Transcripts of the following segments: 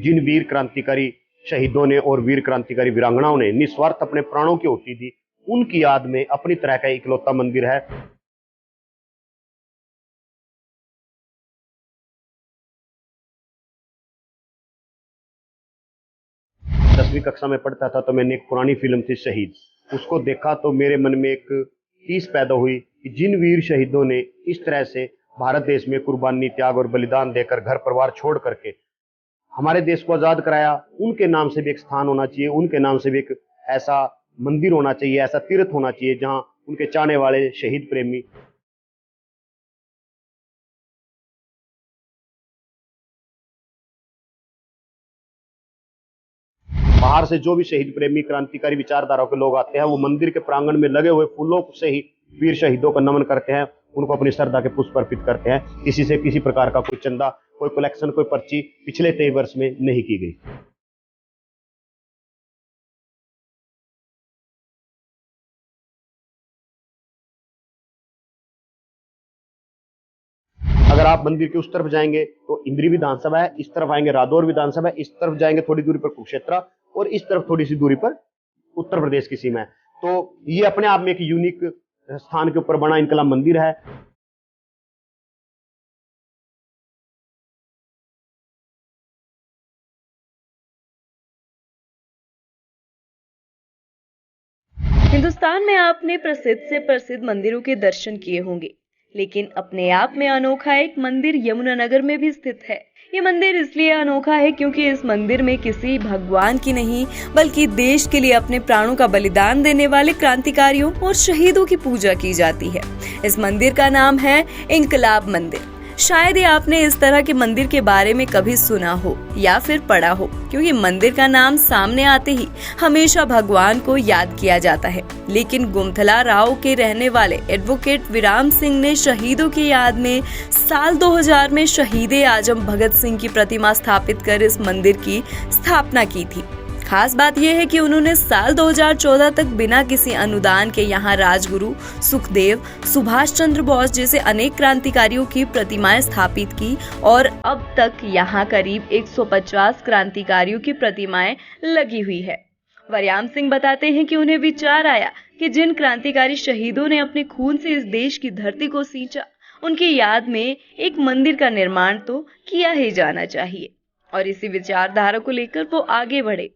जिन वीर क्रांतिकारी शहीदों ने और वीर क्रांतिकारी वीरांगनाओं ने निस्वार्थ अपने प्राणों की आहुति दी, उनकी याद में अपनी तरह का इकलौता मंदिर है। 10वीं कक्षा में पढ़ता था तो मैंने एक पुरानी फिल्म थी शहीद, उसको देखा तो मेरे मन में एक टीस पैदा हुई कि जिन वीर शहीदों ने इस तरह से भारत देश में कुर्बानी, त्याग और बलिदान देकर घर परिवार छोड़ करके हमारे देश को आजाद कराया, उनके नाम से भी एक स्थान होना चाहिए, उनके नाम से भी एक ऐसा मंदिर होना चाहिए, ऐसा तीर्थ होना चाहिए जहां उनके चाहने वाले शहीद प्रेमी बाहर से जो भी शहीद प्रेमी क्रांतिकारी विचारधारा के लोग आते हैं, वो मंदिर के प्रांगण में लगे हुए फूलों से ही वीर शहीदों का नमन करते हैं, उनको अपनी श्रद्धा के पुष्प अर्पित करते हैं। किसी से किसी प्रकार का कोई चंदा, कोई कलेक्शन, कोई पर्ची पिछले 23 वर्ष में नहीं की गई। अगर आप मंदिर के उस तरफ जाएंगे तो इंद्री विधानसभा है, इस तरफ आएंगे रादौर विधानसभा है, इस तरफ जाएंगे थोड़ी दूरी पर कुरुक्षेत्र और इस तरफ थोड़ी सी दूरी पर उत्तर प्रदेश की सीमा है। तो ये अपने आप में एक यूनिक स्थान के ऊपर बना इनकलाब मंदिर है। हिंदुस्तान में आपने प्रसिद्ध से प्रसिद्ध मंदिरों के दर्शन किए होंगे, लेकिन अपने आप में अनोखा एक मंदिर यमुनानगर में भी स्थित है। ये मंदिर इसलिए अनोखा है क्योंकि इस मंदिर में किसी भगवान की नहीं बल्कि देश के लिए अपने प्राणों का बलिदान देने वाले क्रांतिकारियों और शहीदों की पूजा की जाती है। इस मंदिर का नाम है इनकलाब मंदिर। शायद ही आपने इस तरह के मंदिर के बारे में कभी सुना हो या फिर पढ़ा हो, क्योंकि मंदिर का नाम सामने आते ही हमेशा भगवान को याद किया जाता है। लेकिन गुमथला राव के रहने वाले एडवोकेट विराम सिंह ने शहीदों की याद में साल 2000 में शहीद आजम भगत सिंह की प्रतिमा स्थापित कर इस मंदिर की स्थापना की थी। खास बात यह है कि उन्होंने साल 2014 तक बिना किसी अनुदान के यहाँ राजगुरु, सुखदेव, सुभाष चंद्र बोस जैसे अनेक क्रांतिकारियों की प्रतिमाएं स्थापित की और अब तक यहाँ करीब 150 क्रांतिकारियों की प्रतिमाएं लगी हुई है। विराम सिंह बताते हैं कि उन्हें विचार आया कि जिन क्रांतिकारी शहीदों ने अपने खून से इस देश की धरती को सींचा, उनकी याद में एक मंदिर का निर्माण तो किया ही जाना चाहिए, और इसी विचारधारा को लेकर वो आगे बढ़े।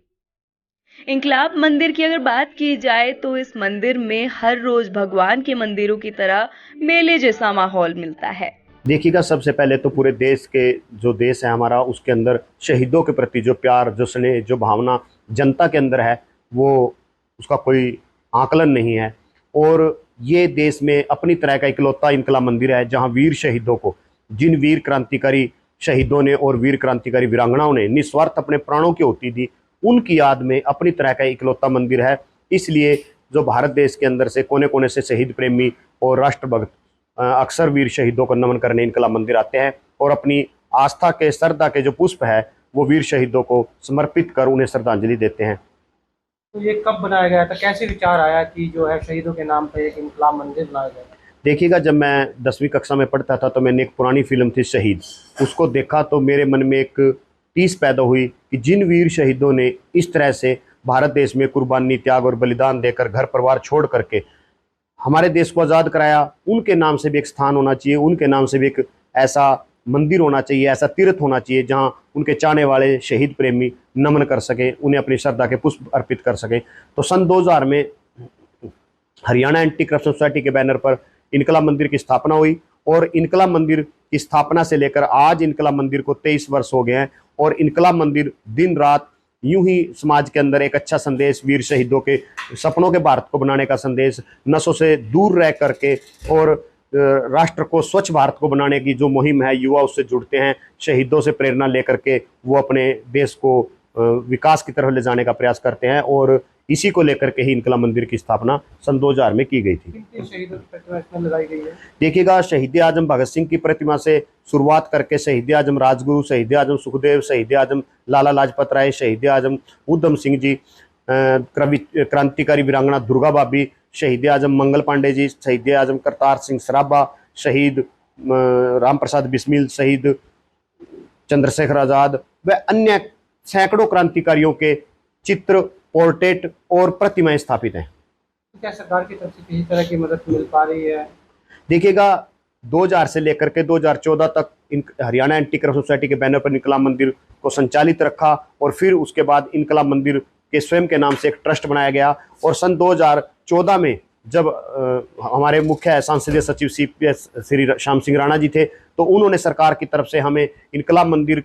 इनकलाब मंदिर की अगर बात की जाए तो इस मंदिर में हर रोज भगवान के मंदिरों की तरह मेले जैसा माहौल मिलता है। देखिएगा, सबसे पहले तो पूरे देश के जो देश है हमारा, उसके अंदर शहीदों के प्रति जो प्यार, जो स्नेह, जो भावना जनता के अंदर है, वो उसका कोई आकलन नहीं है। और ये देश में अपनी तरह का इकलौता इनकलाब मंदिर है जहाँ वीर शहीदों को, जिन वीर क्रांतिकारी शहीदों ने और वीर क्रांतिकारी वीरांगनाओं ने निस्वार्थ अपने प्राणों की आहुति दी, उनकी याद में अपनी तरह का इकलौता मंदिर है। इसलिए जो भारत देश के अंदर से कोने कोने से शहीद प्रेमी और राष्ट्रभक्त अक्सर वीर शहीदों को नमन करने इनकलाब मंदिर आते हैं और अपनी आस्था के, श्रद्धा के जो पुष्प है वो वीर शहीदों को समर्पित कर उन्हें श्रद्धांजलि देते हैं। तो ये कब बनाया गया था, कैसे विचार आया कि जो है शहीदों के नाम पर एक इनकलाब मंदिर बनाया गया? देखिएगा, जब मैं 10वीं कक्षा में पढ़ता था तो मैंने एक पुरानी फिल्म थी शहीद, उसको देखा तो मेरे मन में एक टीस पैदा हुई कि जिन वीर शहीदों ने इस तरह से भारत देश में कुर्बानी, त्याग और बलिदान देकर घर परिवार छोड़ करके हमारे देश को आज़ाद कराया, उनके नाम से भी एक स्थान होना चाहिए, उनके नाम से भी एक ऐसा मंदिर होना चाहिए, ऐसा तीर्थ होना चाहिए जहां उनके चाहने वाले शहीद प्रेमी नमन कर सकें, उन्हें अपनी श्रद्धा के पुष्प अर्पित कर सकें। तो सन 2000 में हरियाणा एंटी करप्शन सोसाइटी के बैनर पर इनकलाब मंदिर की स्थापना हुई और इनकलाब मंदिर की स्थापना से लेकर आज इनकलाब मंदिर को 23 वर्ष हो गए हैं। और इनकलाब मंदिर दिन रात यूं ही समाज के अंदर एक अच्छा संदेश, वीर शहीदों के सपनों के भारत को बनाने का संदेश, नशों से दूर रह करके और राष्ट्र को स्वच्छ भारत को बनाने की जो मुहिम है, युवा उससे जुड़ते हैं, शहीदों से प्रेरणा लेकर के वो अपने देश को विकास की तरफ ले जाने का प्रयास करते हैं। और इसी को लेकर के ही इनकलाब मंदिर की स्थापना सन 2000 में की गई थी। शहीदों की प्रतिमा इसमें लगाई गई है? देखिएगा, शहीद आजम भगत सिंह की प्रतिमा से शुरुआत करके शहीद आजम राजगुरु, शहीद आजम सुखदेव, शहीद आजम लाला लाजपत राय, शहीद आजम उधम सिंह जी, क्रांतिकारी वीरांगना दुर्गा बाबी, शहीद आजम मंगल पांडे जी, शहीद आजम करतार सिंह सराभा, शहीद राम प्रसाद बिस्मिल, शहीद चंद्रशेखर आज़ाद व अन्य सैकड़ों क्रांतिकारियों के चित्र, पोर्ट्रेट और प्रतिमाएं स्थापित हैं। क्या सरकार की तरफ से किसी तरह की मदद मिल पा रही है? देखिएगा, 2000 से लेकर के 2014 तक हरियाणा एंटी करप्शन सोसाइटी के बैनर पर इनकलाब मंदिर को संचालित रखा और फिर उसके बाद इनकलाब मंदिर के स्वयं के नाम से एक ट्रस्ट बनाया गया। और सन 2014 में जब हमारे मुख्य संसदीय सचिव CPS श्री श्याम सिंह राणा जी थे, तो उन्होंने सरकार की तरफ से हमें इनकलाब मंदिर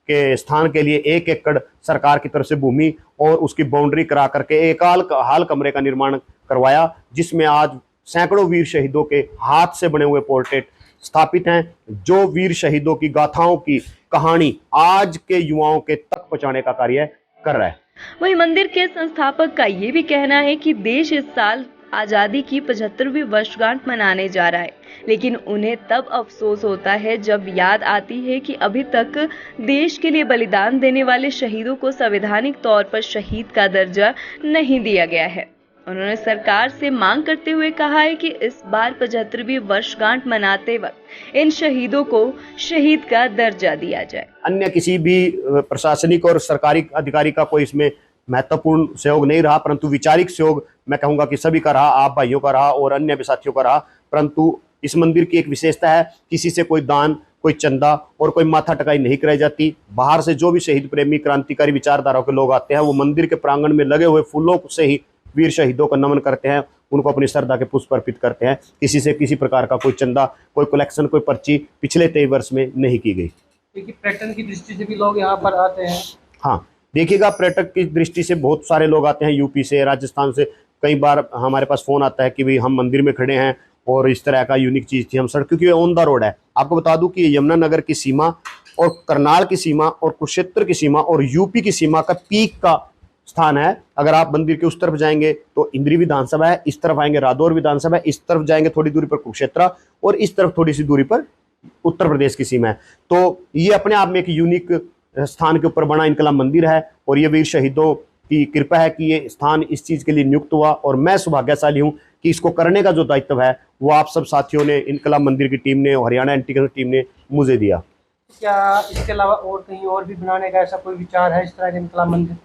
के स्थान के लिए 1 एकड़ सरकार की तरफ से भूमि और उसकी बाउंड्री करा करके एक हाल कमरे का निर्माण करवाया, जिसमें आज सैकड़ों वीर शहीदों के हाथ से बने हुए पोर्ट्रेट स्थापित हैं, जो वीर शहीदों की गाथाओं की कहानी आज के युवाओं के तक पहुंचाने का कार्य कर रहा है। वहीं मंदिर के संस्थापक का ये भी कहना है कि देश इस साल आजादी की 75वीं वर्षगांठ मनाने जा रहा है, लेकिन उन्हें तब अफसोस होता है जब याद आती है कि अभी तक देश के लिए बलिदान देने वाले शहीदों को संवैधानिक तौर पर शहीद का दर्जा नहीं दिया गया है। उन्होंने सरकार से मांग करते हुए कहा है कि इस बार 75वीं वर्षगांठ मनाते वक्त इन शहीदों को शहीद का दर्जा दिया जाए। अन्य किसी भी प्रशासनिक और सरकारी अधिकारी का कोई इसमें महत्वपूर्ण सहयोग नहीं रहा, परंतु वैचारिक सहयोग मैं कहूंगा कि सभी का रहा, आप भाइयों का रहा और अन्य भी साथियों का रहा। परंतु इस मंदिर की एक विशेषता है, किसी से कोई दान, कोई चंदा और कोई माथा टकाई नहीं कराई जाती। बाहर से जो भी शहीद प्रेमी क्रांतिकारी विचारधाराओं के लोग आते हैं, वो मंदिर के प्रांगण में लगे हुए फूलों से ही वीर शहीदों को नमन करते हैं, उनको अपनी श्रद्धा के पुष्प अर्पित करते हैं। किसी से किसी प्रकार का कोई चंदा, कोई कलेक्शन, कोई पर्ची पिछले 23 वर्ष में नहीं की गई। पर्यटन की दृष्टि से भी लोग यहाँ पर आते हैं। हाँ, देखिएगा, पर्यटक की दृष्टि से बहुत सारे लोग आते हैं, यूपी से, राजस्थान से। कई बार हमारे पास फोन आता है कि भाई हम मंदिर में खड़े हैं और इस तरह का यूनिक चीज़ थी हम सड़क, क्योंकि ऑन द रोड है। आपको बता दूं कि ये यमुनानगर की सीमा और करनाल की सीमा और कुरुक्षेत्र की सीमा और यूपी की सीमा का पीक का स्थान है। अगर आप मंदिर के उस तरफ जाएंगे तो इंद्री विधानसभा है, इस तरफ आएंगे रादौर विधानसभा है, इस तरफ जाएंगे थोड़ी दूरी पर कुरुक्षेत्र और इस तरफ थोड़ी सी दूरी पर उत्तर प्रदेश की सीमा है। तो ये अपने आप में एक यूनिक स्थान के ऊपर बना इनकलाब मंदिर है और ये वीर शहीदों की कृपा है कि ये स्थान इस चीज़ के लिए नियुक्त हुआ और मैं सौभाग्यशाली हूँ कि इसको करने का जो दायित्व है वो आप सब साथियों ने, इनकलाब मंदिर की टीम ने और हरियाणा एंटी करप्शन टीम ने मुझे दिया। क्या इसके अलावा और कहीं और भी बनाने का ऐसा कोई विचार है इस तरह के इनकलाब मंदिर?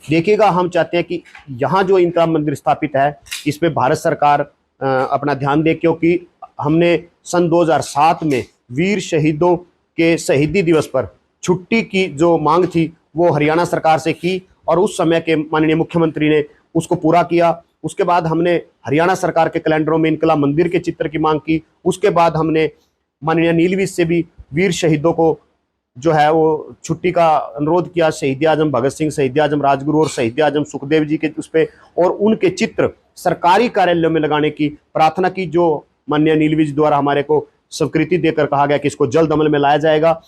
देखिएगा, हम चाहते हैं कि यहाँ जो इनकलाब मंदिर स्थापित है इस पे भारत सरकार अपना ध्यान दे, क्योंकि हमने सन 2007 में वीर शहीदों के शहीदी दिवस पर छुट्टी की जो मांग थी वो हरियाणा सरकार से की और उस समय के माननीय मुख्यमंत्री ने उसको पूरा किया। उसके बाद हमने हरियाणा सरकार के कैलेंडरों में इनकलाब मंदिर के चित्र की मांग की। उसके बाद हमने माननीय नीलविश से भी वीर शहीदों को जो है वो छुट्टी का अनुरोध किया। शहीद आजम भगत सिंह, शहीद आजम राजगुरु और शहीद आजम सुखदेव जी के उस पर और उनके चित्र सरकारी कार्यालयों में लगाने की प्रार्थना की, जो माननीय नीलविश द्वारा हमारे को स्वीकृति देकर कहा गया कि इसको जल्द अमल में लाया जाएगा।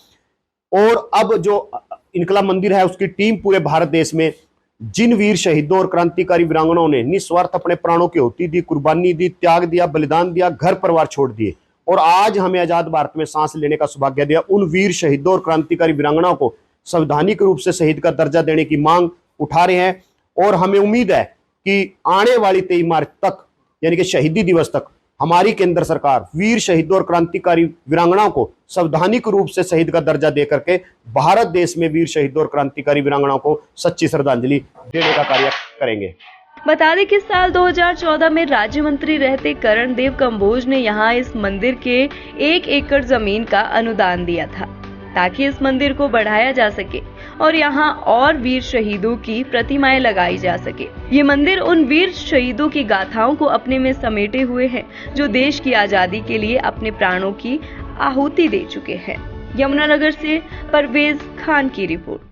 और अब जो इनकलाब मंदिर है उसकी टीम पूरे भारत देश में जिन वीर शहीदों और क्रांतिकारी वीरांगनाओं ने निस्वार्थ अपने प्राणों की आहुति दी, कुर्बानी दी, त्याग दिया, बलिदान दिया, घर परिवार छोड़ दिए और आज हमें आजाद भारत में सांस लेने का सौभाग्य दिया, उन वीर शहीदों और क्रांतिकारी वीरांगनाओं को संवैधानिक रूप से शहीद का दर्जा देने की मांग उठा रहे हैं। और हमें उम्मीद है कि आने वाली 23 मार्च तक यानी कि शहीदी दिवस तक हमारी केंद्र सरकार वीर शहीदों और क्रांतिकारी वीरांगनाओं को संवैधानिक रूप से शहीद का दर्जा दे करके भारत देश में वीर शहीदों और क्रांतिकारी वीरांगनाओं को सच्ची श्रद्धांजलि देने का कार्य करेंगे। बता दें कि साल 2014 में राज्य मंत्री रहते करणदेव कंबोज ने यहां इस मंदिर के 1 एकड़ जमीन का अनुदान दिया था ताकि इस मंदिर को बढ़ाया जा सके और यहां और वीर शहीदों की प्रतिमाएं लगाई जा सके। ये मंदिर उन वीर शहीदों की गाथाओं को अपने में समेटे हुए हैं जो देश की आजादी के लिए अपने प्राणों की आहुति दे चुके हैं। यमुनानगर से परवेज खान की रिपोर्ट।